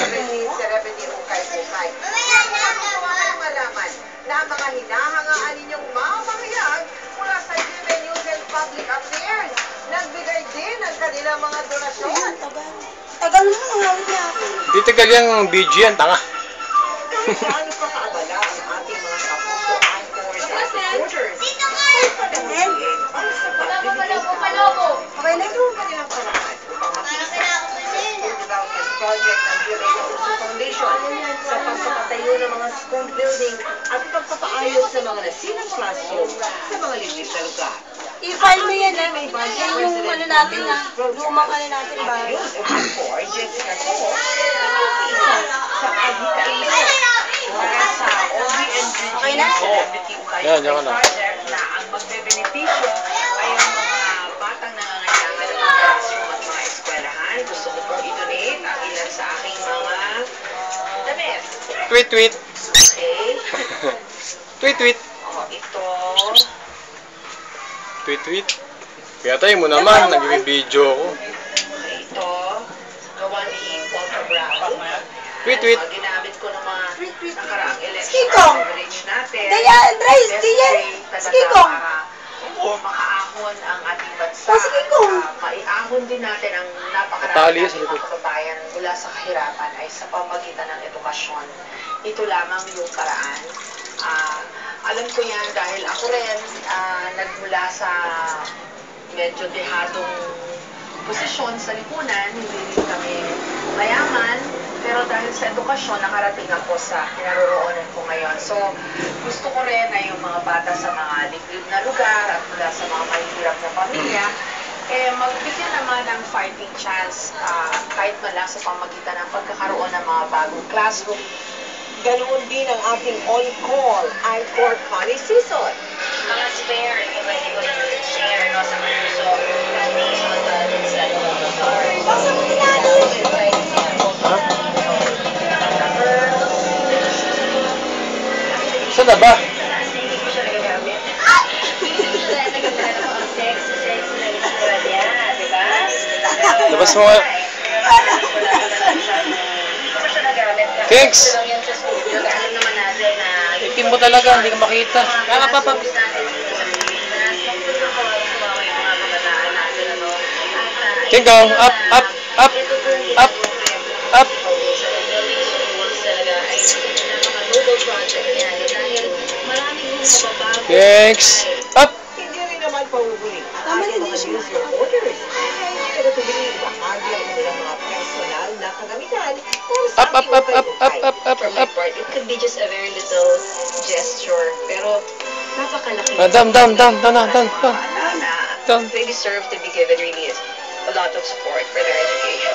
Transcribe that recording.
Celebrity Ukay-Ukay. Natutuwa kayo malaman na ang mga hinahangaan ninyong mamamahayag mula sa GMA News and Public Affairs. Nagbigay din ng kanilang mga donasyon. Tagal mo ang hawit niya. Di tagal yung BG yan, tanga. Paano pa kaabala ang ating mga kapuso anchors at reporters? Okay na ito. Kanilang paraan upang makita school development project ng GMA Kapuso Foundation sa pagpapatayo ng mga school building at pagpapaayos sa mga nasinang classroom sa mga liblib na lugar. I-file mo yan eh. Yan yung ano natin na, lumang ano natin ba? Yun, for Jessica Ko, isa sa agitaino para sa OBNG Celebrity Ukay-Ukay Project na ang magbebenepisyo ay ang mga batang nangangailangan ng mga classroom at mga eskwelahan. Gusto ko pong i-donate ang ilan sa aking mga damit. Tweet. Okay? Tweet. Oh, ito. Tweet. Kaya mo naman, nag-video ko. Ito. Gawa ni Paul Cabrao. Tweet. Ginamit ko ng mga nakaraang election Skikong! coverage natin. Andres, diyan. Skikong! Makaahon ang ating bansa. Skikong! Maiahon din natin ang Tali napakarami sa ng likod. mga kababayan mula sa kahirapan ay sa pamagitan ng edukasyon. Ito lamang yung paraan. Alam ko yan dahil ako rin nagmula sa medyo dehadong posisyon sa lipunan, hindi rin kami mayaman, pero dahil sa edukasyon, nakarating ako sa kinaroroonan ko ngayon. So, gusto ko rin na yung mga bata sa mga liblib na lugar at mula sa mga mahihirap na pamilya, magbigyan naman ng fighting chance kahit man lang sa pamagitan ng pagkakaroon ng mga bagong classroom. Ganoon din ang ating on-call, I-Core Connie Season. Mga spare, pwede ko lang share no, sa mga gusto. Foundation, sa Basta mo tinalo. Saan na ba? Hindi ko siya nagagamit. Hindi ko siya nagagamit ng sex na itsura niya, di ba? Labas mo nga. Hindi ko siya nagamit. Kings! Ito lang yan sa studio. Alam naman natin na Itim mo talaga, hindi ka makita. Kaya pa. Kingkong, up. Kings, up. Hindi rin naman pahuhuli ang Tama ating na, mga di news reporters. Pero tuloy bahagi ang kanilang mga personal na kagamitan para sa Up. For my part, it could be just a very little gesture, pero napakalaki. Down. They deserve to be given really a lot of support for their education.